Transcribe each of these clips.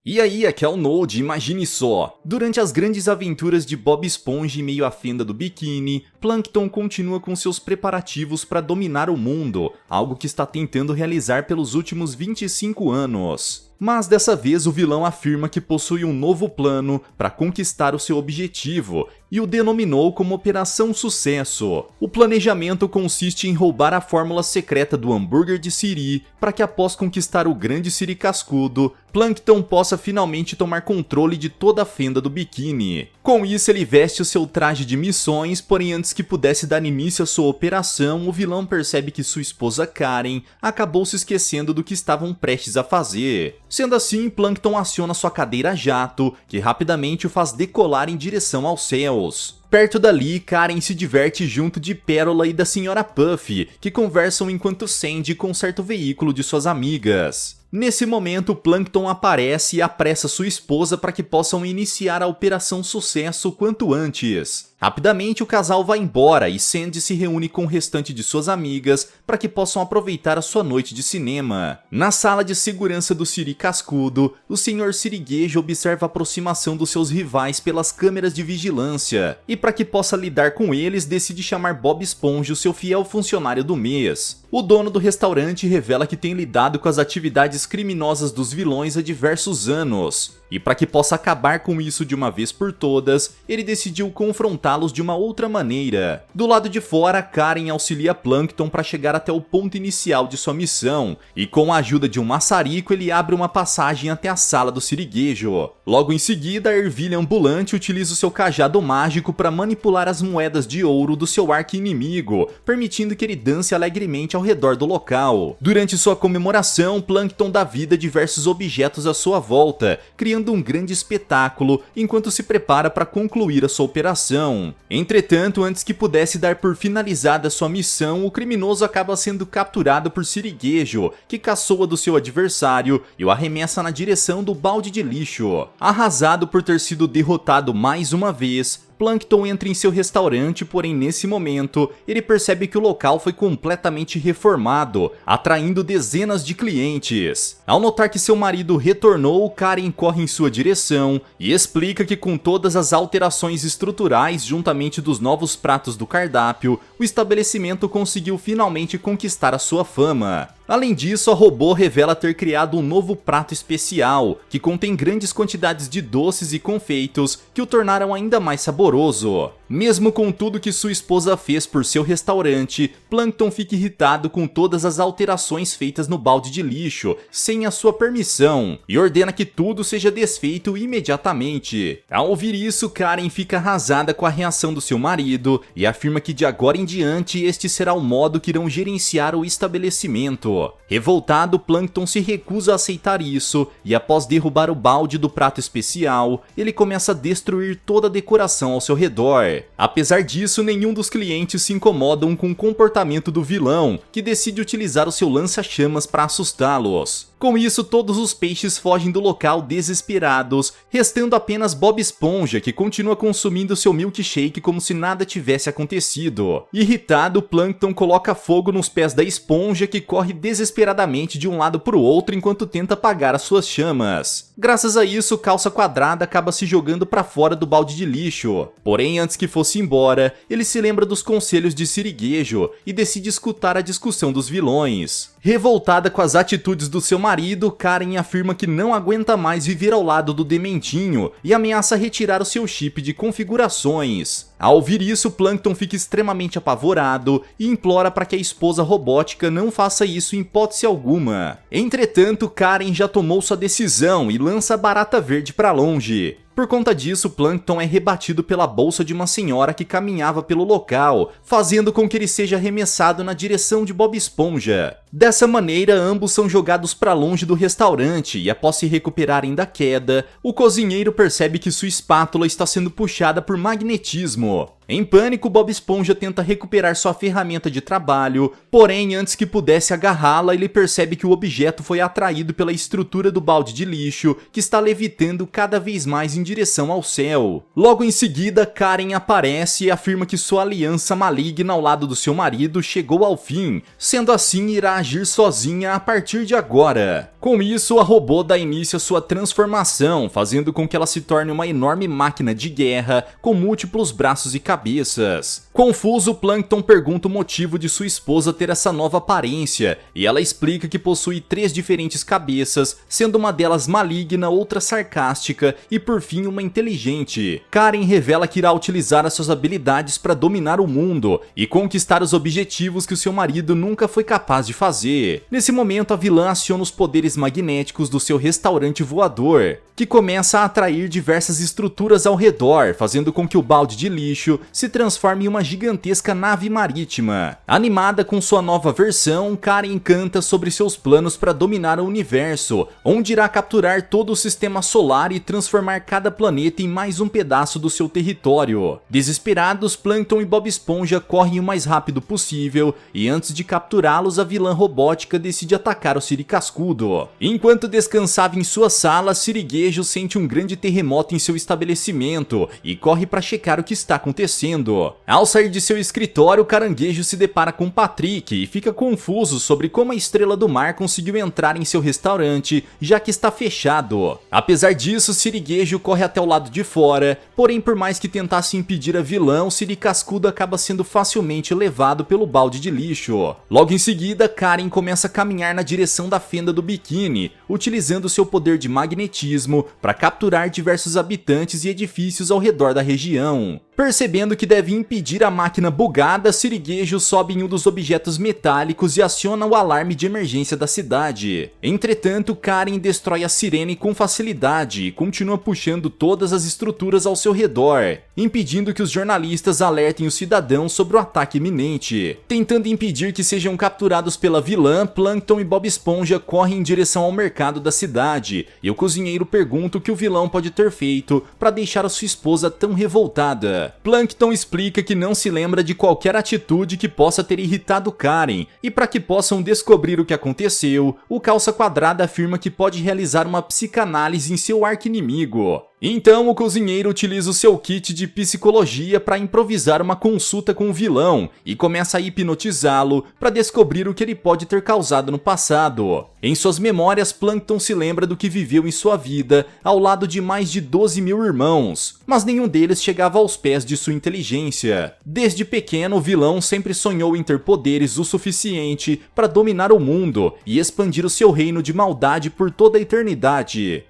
E aí, aqui é o Node, imagine só. Durante as grandes aventuras de Bob Esponja em meio à fenda do biquíni, Plankton continua com seus preparativos para dominar o mundo, algo que está tentando realizar pelos últimos 25 anos. Mas dessa vez o vilão afirma que possui um novo plano para conquistar o seu objetivo e o denominou como Operação Sucesso. O planejamento consiste em roubar a fórmula secreta do hambúrguer de Siri para que após conquistar o grande Siri cascudo, Plankton possa finalmente tomar controle de toda a fenda do biquíni. Com isso ele veste o seu traje de missões, porém antes que pudesse dar início à sua operação, o vilão percebe que sua esposa Karen acabou se esquecendo do que estavam prestes a fazer. Sendo assim, Plankton aciona sua cadeira jato, que rapidamente o faz decolar em direção aos céus. Perto dali, Karen se diverte junto de Pérola e da Sra. Puff, que conversam enquanto Sandy conserta o veículo de suas amigas. Nesse momento, Plankton aparece e apressa sua esposa para que possam iniciar a Operação Sucesso o quanto antes. Rapidamente o casal vai embora e Sandy se reúne com o restante de suas amigas para que possam aproveitar a sua noite de cinema. Na sala de segurança do Siri cascudo, o Sr. Siriguejo observa a aproximação dos seus rivais pelas câmeras de vigilância e para que possa lidar com eles decide chamar Bob Esponja, o seu fiel funcionário do mês. O dono do restaurante revela que tem lidado com as atividades criminosas dos vilões há diversos anos. E para que possa acabar com isso de uma vez por todas, ele decidiu confrontá-los de uma outra maneira. Do lado de fora, Karen auxilia Plankton para chegar até o ponto inicial de sua missão, e com a ajuda de um maçarico ele abre uma passagem até a sala do Siriguejo. Logo em seguida, a ervilha ambulante utiliza o seu cajado mágico para manipular as moedas de ouro do seu arqui-inimigo, permitindo que ele dance alegremente ao redor do local. Durante sua comemoração, Plankton dá vida a diversos objetos à sua volta, criando um grande espetáculo enquanto se prepara para concluir a sua operação. Entretanto, antes que pudesse dar por finalizada sua missão, o criminoso acaba sendo capturado por Siriguejo, que caçoa do seu adversário e o arremessa na direção do balde de lixo. Arrasado por ter sido derrotado mais uma vez, Plankton entra em seu restaurante, porém nesse momento, ele percebe que o local foi completamente reformado, atraindo dezenas de clientes. Ao notar que seu marido retornou, Karen corre em sua direção e explica que com todas as alterações estruturais juntamente dos novos pratos do cardápio, o estabelecimento conseguiu finalmente conquistar a sua fama. Além disso, a robô revela ter criado um novo prato especial, que contém grandes quantidades de doces e confeitos que o tornaram ainda mais saboroso. Mesmo com tudo que sua esposa fez por seu restaurante, Plankton fica irritado com todas as alterações feitas no balde de lixo, sem a sua permissão, e ordena que tudo seja desfeito imediatamente. Ao ouvir isso, Karen fica arrasada com a reação do seu marido e afirma que de agora em diante este será o modo que irão gerenciar o estabelecimento. Revoltado, Plankton se recusa a aceitar isso e após derrubar o balde do prato especial, ele começa a destruir toda a decoração ao seu redor. Apesar disso, nenhum dos clientes se incomodam com o comportamento do vilão, que decide utilizar o seu lança-chamas para assustá-los. Com isso, todos os peixes fogem do local desesperados, restando apenas Bob Esponja, que continua consumindo seu milkshake como se nada tivesse acontecido. Irritado, Plankton coloca fogo nos pés da esponja, que corre desesperadamente de um lado para o outro enquanto tenta apagar as suas chamas. Graças a isso, Calça Quadrada acaba se jogando para fora do balde de lixo. Porém, antes que fosse embora, ele se lembra dos conselhos de Siriguejo e decide escutar a discussão dos vilões. Revoltada com as atitudes do seu marido, Karen afirma que não aguenta mais viver ao lado do Dementinho e ameaça retirar o seu chip de configurações. Ao ouvir isso, Plankton fica extremamente apavorado e implora para que a esposa robótica não faça isso em hipótese alguma. Entretanto, Karen já tomou sua decisão e lança a barata verde para longe. Por conta disso, Plankton é rebatido pela bolsa de uma senhora que caminhava pelo local, fazendo com que ele seja arremessado na direção de Bob Esponja. Dessa maneira, ambos são jogados para longe do restaurante e após se recuperarem da queda, o cozinheiro percebe que sua espátula está sendo puxada por magnetismo. Em pânico, Bob Esponja tenta recuperar sua ferramenta de trabalho, porém antes que pudesse agarrá-la, ele percebe que o objeto foi atraído pela estrutura do balde de lixo, que está levitando cada vez mais em direção ao céu. Logo em seguida, Karen aparece e afirma que sua aliança maligna ao lado do seu marido chegou ao fim, sendo assim irá agir sozinha a partir de agora. Com isso, a robô dá início à sua transformação, fazendo com que ela se torne uma enorme máquina de guerra com múltiplos braços e cabeças. Confuso, Plankton pergunta o motivo de sua esposa ter essa nova aparência, e ela explica que possui 3 diferentes cabeças, sendo uma delas maligna, outra sarcástica e por fim uma inteligente. Karen revela que irá utilizar as suas habilidades para dominar o mundo e conquistar os objetivos que o seu marido nunca foi capaz de fazer. Nesse momento, a vilã aciona os poderes magnéticos do seu restaurante voador, que começa a atrair diversas estruturas ao redor, fazendo com que o balde de lixo se transforme em uma gigantesca nave marítima. Animada com sua nova versão, Karen canta sobre seus planos para dominar o universo, onde irá capturar todo o sistema solar e transformar cada planeta em mais um pedaço do seu território. Desesperados, Plankton e Bob Esponja correm o mais rápido possível, e antes de capturá-los, a vilã robótica decide atacar o Siricascudo. Enquanto descansava em sua sala, Siriguejo sente um grande terremoto em seu estabelecimento e corre para checar o que está acontecendo. Ao sair de seu escritório, Caranguejo se depara com Patrick e fica confuso sobre como a Estrela do Mar conseguiu entrar em seu restaurante, já que está fechado. Apesar disso, Siriguejo corre até o lado de fora, porém por mais que tentasse impedir a vilã, o Siricascudo acaba sendo facilmente levado pelo balde de lixo. Logo em seguida, Karen começa a caminhar na direção da fenda do biquíni, utilizando seu poder de magnetismo para capturar diversos habitantes e edifícios ao redor da região. Percebendo que deve impedir a máquina bugada, Siriguejo sobe em um dos objetos metálicos e aciona o alarme de emergência da cidade. Entretanto, Karen destrói a sirene com facilidade e continua puxando todas as estruturas ao seu redor, impedindo que os jornalistas alertem os cidadãos sobre o ataque iminente. Tentando impedir que sejam capturados pela vilã, Plankton e Bob Esponja correm em direção ao mercado da cidade, e o cozinheiro pergunta o que o vilão pode ter feito para deixar a sua esposa tão revoltada. Plankton explica que não se lembra de qualquer atitude que possa ter irritado Karen, e para que possam descobrir o que aconteceu, o Calça Quadrada afirma que pode realizar uma psicanálise em seu arqui-inimigo. Então o cozinheiro utiliza o seu kit de psicologia para improvisar uma consulta com o vilão e começa a hipnotizá-lo para descobrir o que ele pode ter causado no passado. Em suas memórias, Plankton se lembra do que viveu em sua vida ao lado de mais de 12 mil irmãos, mas nenhum deles chegava aos pés de sua inteligência. Desde pequeno, o vilão sempre sonhou em ter poderes o suficiente para dominar o mundo e expandir o seu reino de maldade por toda a eternidade.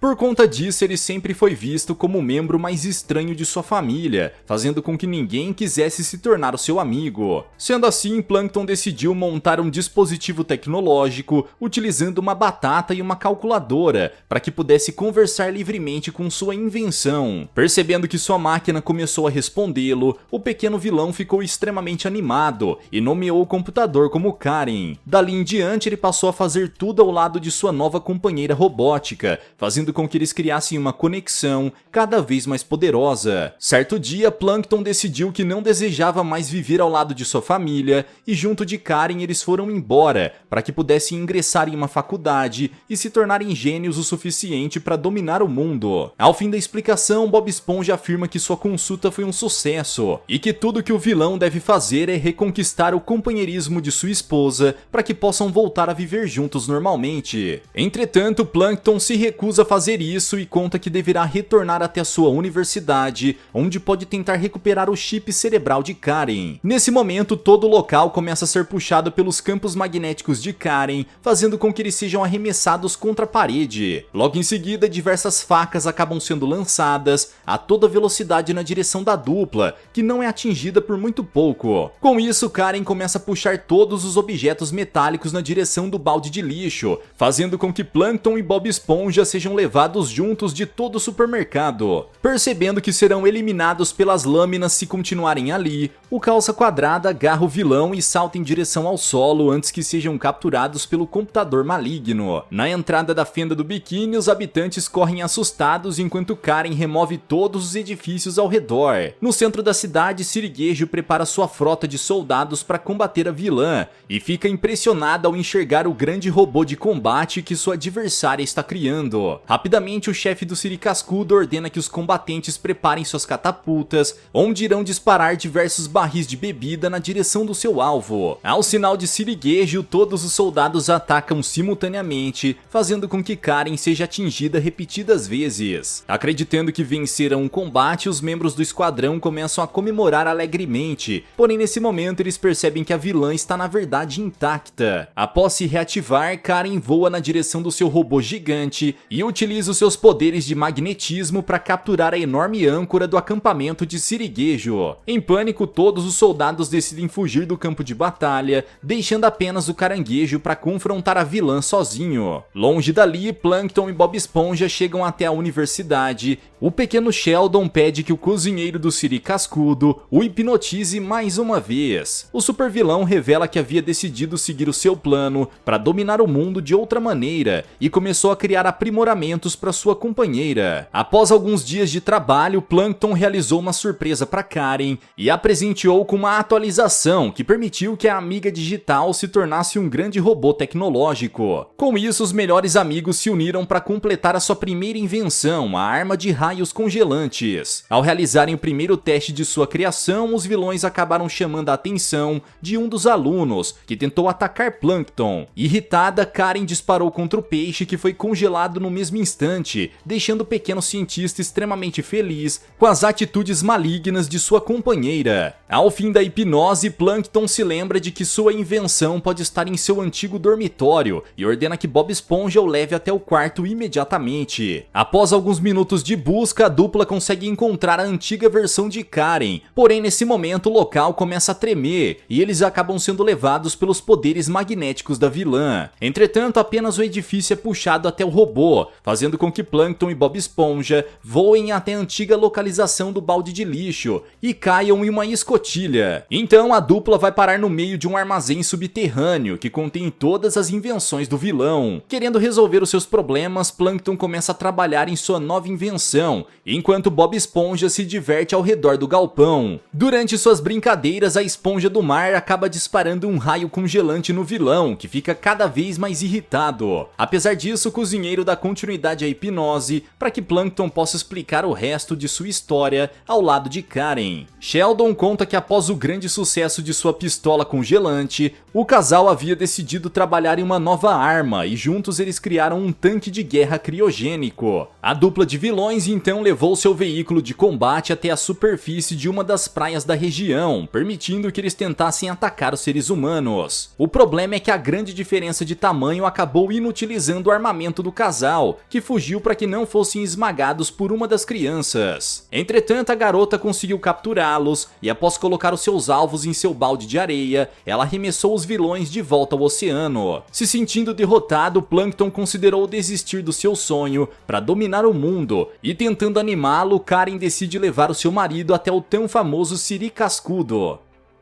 Por conta disso, ele sempre foi visto como o membro mais estranho de sua família, fazendo com que ninguém quisesse se tornar o seu amigo. Sendo assim, Plankton decidiu montar um dispositivo tecnológico utilizando uma batata e uma calculadora para que pudesse conversar livremente com sua invenção. Percebendo que sua máquina começou a respondê-lo, o pequeno vilão ficou extremamente animado e nomeou o computador como Karen. Dali em diante, ele passou a fazer tudo ao lado de sua nova companheira robótica, fazendo com que eles criassem uma conexão cada vez mais poderosa. Certo dia, Plankton decidiu que não desejava mais viver ao lado de sua família e junto de Karen eles foram embora para que pudessem ingressar em uma faculdade e se tornarem gênios o suficiente para dominar o mundo. Ao fim da explicação, Bob Esponja afirma que sua consulta foi um sucesso e que tudo que o vilão deve fazer é reconquistar o companheirismo de sua esposa para que possam voltar a viver juntos normalmente. Entretanto, Plankton se recusa a fazer isso e conta que deverá retornar até a sua universidade, onde pode tentar recuperar o chip cerebral de Karen. Nesse momento, todo o local começa a ser puxado pelos campos magnéticos de Karen, fazendo com que eles sejam arremessados contra a parede. Logo em seguida, diversas facas acabam sendo lançadas a toda velocidade na direção da dupla, que não é atingida por muito pouco. Com isso, Karen começa a puxar todos os objetos metálicos na direção do balde de lixo, fazendo com que Plankton e Bob Esponja sejam levados levados juntos de todo o supermercado. Percebendo que serão eliminados pelas lâminas se continuarem ali, o Calça Quadrada agarra o vilão e salta em direção ao solo antes que sejam capturados pelo computador maligno. Na entrada da fenda do biquíni, os habitantes correm assustados enquanto Karen remove todos os edifícios ao redor. No centro da cidade, Sirigueijo prepara sua frota de soldados para combater a vilã e fica impressionado ao enxergar o grande robô de combate que sua adversária está criando. Rapidamente, o chefe do Siri Cascudo ordena que os combatentes preparem suas catapultas, onde irão disparar diversos barris de bebida na direção do seu alvo. Ao sinal de Sirigueijo, todos os soldados atacam simultaneamente, fazendo com que Karen seja atingida repetidas vezes. Acreditando que venceram o combate, os membros do esquadrão começam a comemorar alegremente, porém nesse momento eles percebem que a vilã está na verdade intacta. Após se reativar, Karen voa na direção do seu robô gigante e utiliza os seus poderes de magnetismo para capturar a enorme âncora do acampamento de Sirigueijo. Em pânico, todos os soldados decidem fugir do campo de batalha, deixando apenas o Caranguejo para confrontar a vilã sozinho. Longe dali, Plankton e Bob Esponja chegam até a universidade. O pequeno Sheldon pede que o cozinheiro do Siri Cascudo o hipnotize mais uma vez. O supervilão revela que havia decidido seguir o seu plano para dominar o mundo de outra maneira e começou a criar aprimoramentos para sua companheira. Após alguns dias de trabalho, Plankton realizou uma surpresa para Karen e a presenteou com uma atualização que permitiu que a amiga digital se tornasse um grande robô tecnológico. Com isso, os melhores amigos se uniram para completar a sua primeira invenção, a arma de raios congelantes. Ao realizarem o primeiro teste de sua criação, os vilões acabaram chamando a atenção de um dos alunos, que tentou atacar Plankton. Irritada, Karen disparou contra o peixe, que foi congelado no mesmo instante, deixando o pequeno cientista extremamente feliz com as atitudes malignas de sua companheira. Ao fim da hipnose, Plankton se lembra de que sua invenção pode estar em seu antigo dormitório e ordena que Bob Esponja o leve até o quarto imediatamente. Após alguns minutos de busca, a dupla consegue encontrar a antiga versão de Karen, porém nesse momento o local começa a tremer e eles acabam sendo levados pelos poderes magnéticos da vilã. Entretanto, apenas o edifício é puxado até o robô, fazendo com que Plankton e Bob Esponja voem até a antiga localização do balde de lixo e caiam em uma escotilha. Então a dupla vai parar no meio de um armazém subterrâneo que contém todas as invenções do vilão. Querendo resolver os seus problemas, Plankton começa a trabalhar em sua nova invenção, enquanto Bob Esponja se diverte ao redor do galpão. Durante suas brincadeiras, a esponja do mar acaba disparando um raio congelante no vilão, que fica cada vez mais irritado. Apesar disso, o cozinheiro dá continuidade à hipnose para que Plankton possa explicar o resto de sua história ao lado de Karen. Sheldon conta que após o grande sucesso de sua pistola congelante, o casal havia decidido trabalhar em uma nova arma e juntos eles criaram um tanque de guerra criogênico. A dupla de vilões então levou seu veículo de combate até a superfície de uma das praias da região, permitindo que eles tentassem atacar os seres humanos. O problema é que a grande diferença de tamanho acabou inutilizando o armamento do casal, que fugiu para que não fossem esmagados por uma das crianças. Entretanto, a garota conseguiu capturá-los e após colocar os seus alvos em seu balde de areia, ela arremessou os vilões de volta ao oceano. Se sentindo derrotado, Plankton considerou desistir do seu sonho para dominar o mundo e tentando animá-lo, Karen decide levar o seu marido até o tão famoso Siri Cascudo.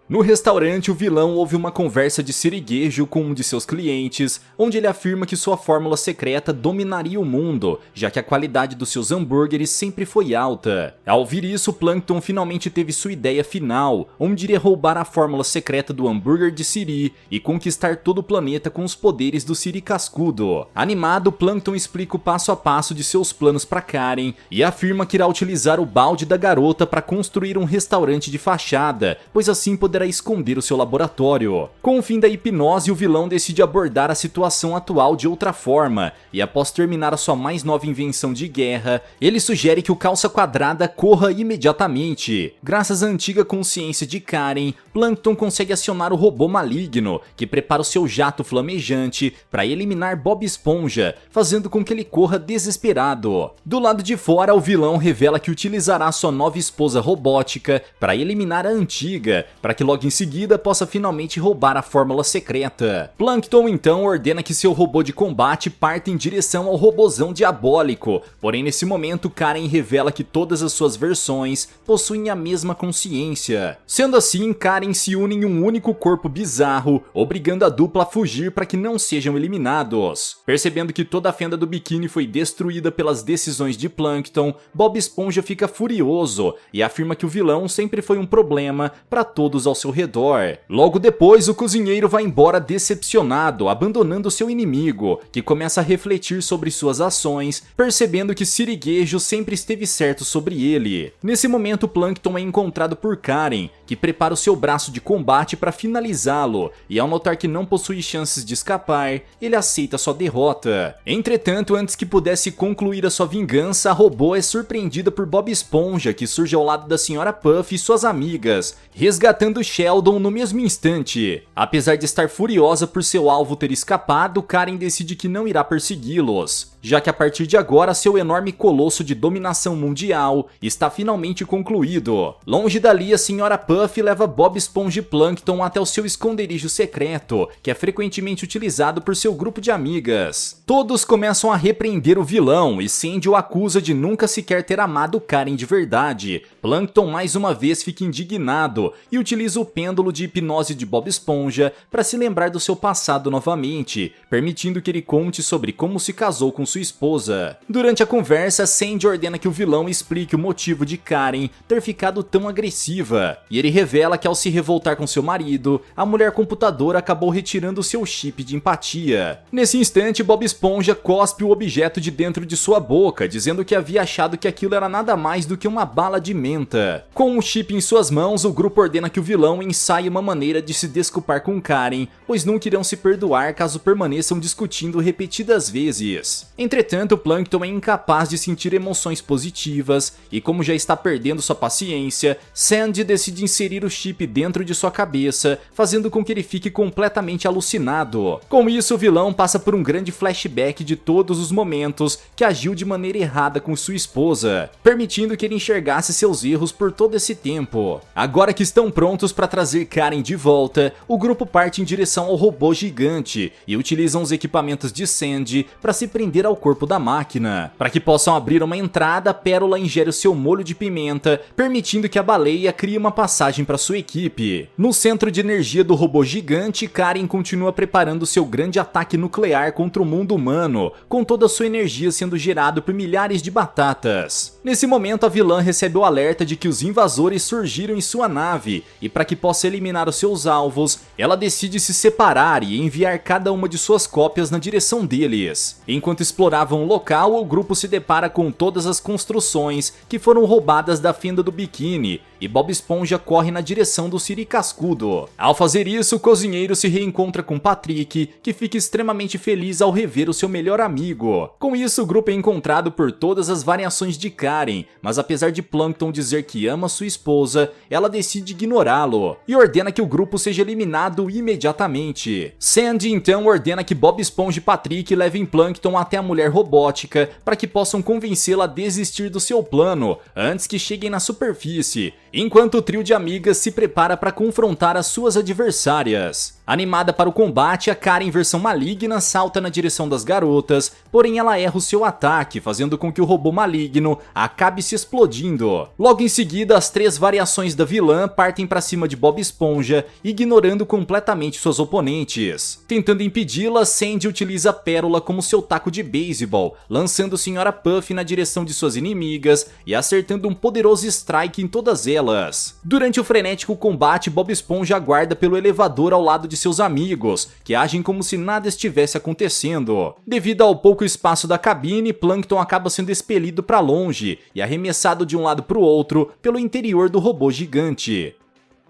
No restaurante, o vilão ouve uma conversa de Sirigueijo com um de seus clientes, onde ele afirma que sua fórmula secreta dominaria o mundo, já que a qualidade dos seus hambúrgueres sempre foi alta. Ao ouvir isso, Plankton finalmente teve sua ideia final, onde iria roubar a fórmula secreta do hambúrguer de Siri e conquistar todo o planeta com os poderes do Siri Cascudo. Animado, Plankton explica o passo a passo de seus planos para Karen e afirma que irá utilizar o balde da garota para construir um restaurante de fachada, pois assim poderá esconder o seu laboratório. Com o fim da hipnose, o vilão decide abordar a situação atual de outra forma, e após terminar a sua mais nova invenção de guerra, ele sugere que o Calça Quadrada corra imediatamente. Graças à antiga consciência de Karen, Plankton consegue acionar o robô maligno, que prepara o seu jato flamejante para eliminar Bob Esponja, fazendo com que ele corra desesperado. Do lado de fora, o vilão revela que utilizará sua nova esposa robótica para eliminar a antiga, para que logo em seguida possa finalmente roubar a fórmula secreta. Plankton então ordena que seu robô de combate parta em direção ao robozão diabólico, porém nesse momento Karen revela que todas as suas versões possuem a mesma consciência. Sendo assim, Karen se une em um único corpo bizarro, obrigando a dupla a fugir para que não sejam eliminados. Percebendo que toda a fenda do biquíni foi destruída pelas decisões de Plankton, Bob Esponja fica furioso e afirma que o vilão sempre foi um problema para todos ao seu redor. Logo depois, o cozinheiro vai embora decepcionado, abandonando seu inimigo, que começa a refletir sobre suas ações, percebendo que Siriguejo sempre esteve certo sobre ele. Nesse momento, Plankton é encontrado por Karen, que prepara o seu braço de combate para finalizá-lo, e ao notar que não possui chances de escapar, ele aceita sua derrota. Entretanto, antes que pudesse concluir a sua vingança, a robô é surpreendida por Bob Esponja, que surge ao lado da Sra. Puff e suas amigas, resgatando Sheldon no mesmo instante. Apesar de estar furiosa por seu alvo ter escapado, Karen decide que não irá persegui-los, já que a partir de agora seu enorme colosso de dominação mundial está finalmente concluído. Longe dali, a Sra. Puff leva Bob Esponja e Plankton até o seu esconderijo secreto, que é frequentemente utilizado por seu grupo de amigas. Todos começam a repreender o vilão e Sandy o acusa de nunca sequer ter amado Karen de verdade. Plankton mais uma vez fica indignado e utiliza o pêndulo de hipnose de Bob Esponja para se lembrar do seu passado novamente, permitindo que ele conte sobre como se casou com sua esposa. Durante a conversa, Sandy ordena que o vilão explique o motivo de Karen ter ficado tão agressiva, e ele revela que ao se revoltar com seu marido, a mulher computadora acabou retirando seu chip de empatia. Nesse instante, Bob Esponja cospe o objeto de dentro de sua boca, dizendo que havia achado que aquilo era nada mais do que uma bala de menta. Com o chip em suas mãos, o grupo ordena que o vilão ensaie uma maneira de se desculpar com Karen, pois nunca irão se perdoar caso permaneçam discutindo repetidas vezes. Entretanto, Plankton é incapaz de sentir emoções positivas e, como já está perdendo sua paciência, Sandy decide inserir o chip dentro de sua cabeça, fazendo com que ele fique completamente alucinado. Com isso, o vilão passa por um grande flashback de todos os momentos que agiu de maneira errada com sua esposa, permitindo que ele enxergasse seus erros por todo esse tempo. Agora que estão prontos para trazer Karen de volta, o grupo parte em direção ao robô gigante e utilizam os equipamentos de Sandy para se prender ao corpo da máquina. Para que possam abrir uma entrada, Pérola ingere o seu molho de pimenta, permitindo que a baleia crie uma passagem para sua equipe. No centro de energia do robô gigante, Karen continua preparando seu grande ataque nuclear contra o mundo humano, com toda a sua energia sendo gerada por milhares de batatas. Nesse momento, a vilã recebe o alerta de que os invasores surgiram em sua nave, e para que possa eliminar os seus alvos, ela decide se separar e enviar cada uma de suas cópias na direção deles. Enquanto exploravam o local, o grupo se depara com todas as construções que foram roubadas da fenda do biquíni, e Bob Esponja corre na direção do Siri Cascudo. Ao fazer isso, o cozinheiro se reencontra com Patrick, que fica extremamente feliz ao rever o seu melhor amigo. Com isso, o grupo é encontrado por todas as variações de Karen, mas apesar de Plankton dizer que ama sua esposa, ela decide ignorá-lo e ordena que o grupo seja eliminado imediatamente. Sandy então ordena que Bob Esponja e Patrick levem Plankton até a mulher robótica para que possam convencê-la a desistir do seu plano antes que cheguem na superfície, enquanto o trio de amigas se prepara para confrontar as suas adversárias. Animada para o combate, a Karen versão maligna salta na direção das garotas, porém ela erra o seu ataque, fazendo com que o robô maligno acabe se explodindo. Logo em seguida, as três variações da vilã partem para cima de Bob Esponja, ignorando completamente suas oponentes. Tentando impedi-la, Sandy utiliza a Pérola como seu taco de beisebol, lançando Sra. Puff na direção de suas inimigas e acertando um poderoso strike em todas elas. Durante o frenético combate, Bob Esponja aguarda pelo elevador ao lado de seus amigos, que agem como se nada estivesse acontecendo. Devido ao pouco espaço da cabine, Plankton acaba sendo expelido para longe e arremessado de um lado para o outro pelo interior do robô gigante.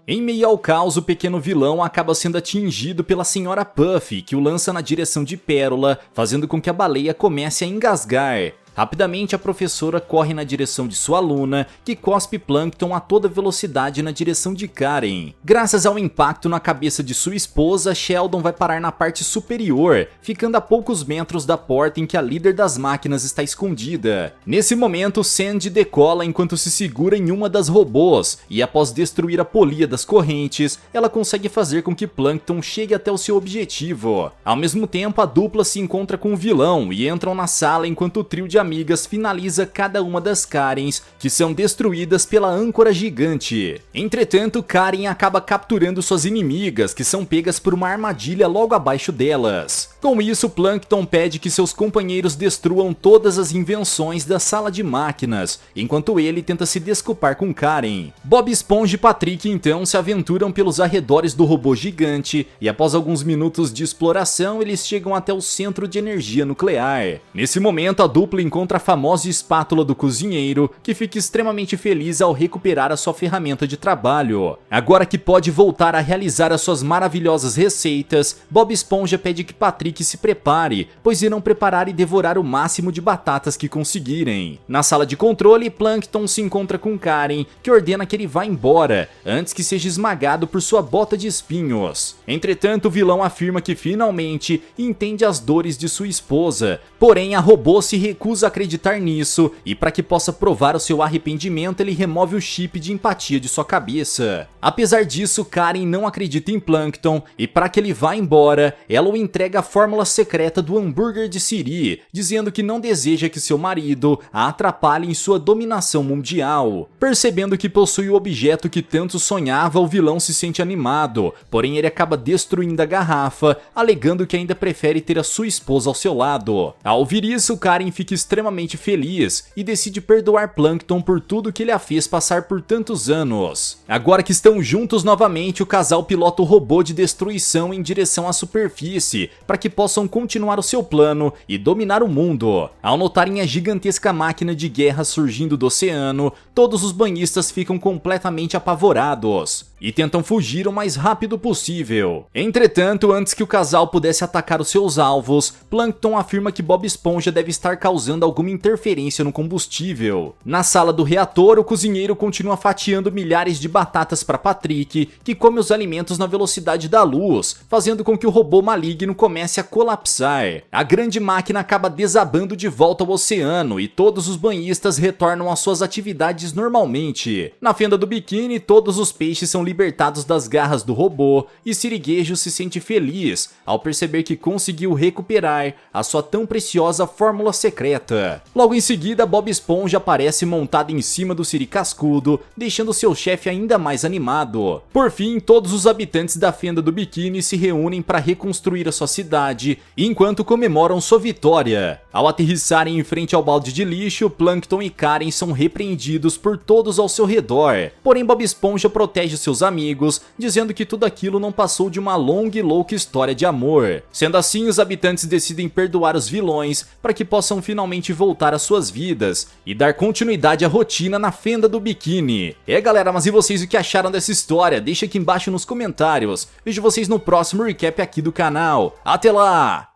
Em meio ao caos, o pequeno vilão acaba sendo atingido pela Sra. Puff, que o lança na direção de Pérola, fazendo com que a baleia comece a engasgar. Rapidamente a professora corre na direção de sua aluna, que cospe Plankton a toda velocidade na direção de Karen. Graças ao impacto na cabeça de sua esposa, Sheldon vai parar na parte superior, ficando a poucos metros da porta em que a líder das máquinas está escondida. Nesse momento, Sandy decola enquanto se segura em uma das robôs, e após destruir a polia das correntes, ela consegue fazer com que Plankton chegue até o seu objetivo. Ao mesmo tempo, a dupla se encontra com o vilão e entram na sala enquanto o trio de amigas finaliza cada uma das Karens, que são destruídas pela âncora gigante. Entretanto, Karen acaba capturando suas inimigas, que são pegas por uma armadilha logo abaixo delas. Com isso, Plankton pede que seus companheiros destruam todas as invenções da sala de máquinas, enquanto ele tenta se desculpar com Karen. Bob Esponja e Patrick então se aventuram pelos arredores do robô gigante, e após alguns minutos de exploração, eles chegam até o centro de energia nuclear. Nesse momento, a dupla encontra a famosa espátula do cozinheiro, que fica extremamente feliz ao recuperar a sua ferramenta de trabalho. Agora que pode voltar a realizar as suas maravilhosas receitas, Bob Esponja pede que Patrick se prepare, pois irão preparar e devorar o máximo de batatas que conseguirem. Na sala de controle, Plankton se encontra com Karen, que ordena que ele vá embora, antes que seja esmagado por sua bota de espinhos. Entretanto, o vilão afirma que finalmente entende as dores de sua esposa, porém a robô se recusa a acreditar nisso, e para que possa provar o seu arrependimento, ele remove o chip de empatia de sua cabeça. Apesar disso, Karen não acredita em Plankton, e para que ele vá embora, ela o entrega a fórmula secreta do hambúrguer de Siri, dizendo que não deseja que seu marido a atrapalhe em sua dominação mundial. Percebendo que possui o objeto que tanto sonhava, o vilão se sente animado, porém ele acaba destruindo a garrafa, alegando que ainda prefere ter a sua esposa ao seu lado. Ao ouvir isso, Karen fica extremamente feliz e decide perdoar Plankton por tudo que ele a fez passar por tantos anos. Agora que estão juntos novamente, o casal pilota o robô de destruição em direção à superfície, para que possam continuar o seu plano e dominar o mundo. Ao notarem a gigantesca máquina de guerra surgindo do oceano, todos os banhistas ficam completamente apavorados e tentam fugir o mais rápido possível. Entretanto, antes que o casal pudesse atacar os seus alvos, Plankton afirma que Bob Esponja deve estar causando alguma interferência no combustível. Na sala do reator, o cozinheiro continua fatiando milhares de batatas para Patrick, que come os alimentos na velocidade da luz, fazendo com que o robô maligno comece a colapsar. A grande máquina acaba desabando de volta ao oceano e todos os banhistas retornam às suas atividades normalmente. Na fenda do biquíni, todos os peixes são libertados das garras do robô e Siriguejo se sente feliz ao perceber que conseguiu recuperar a sua tão preciosa fórmula secreta. Logo em seguida, Bob Esponja aparece montado em cima do Siri Cascudo, deixando seu chefe ainda mais animado. Por fim, todos os habitantes da fenda do biquíni se reúnem para reconstruir a sua cidade, enquanto comemoram sua vitória. Ao aterrissarem em frente ao balde de lixo, Plankton e Karen são repreendidos por todos ao seu redor. Porém, Bob Esponja protege seus amigos, dizendo que tudo aquilo não passou de uma longa e louca história de amor. Sendo assim, os habitantes decidem perdoar os vilões para que possam finalmente voltar às suas vidas e dar continuidade à rotina na fenda do biquíni. Galera, mas e vocês, o que acharam dessa história? Deixa aqui embaixo nos comentários. Vejo vocês no próximo recap aqui do canal. Até lá!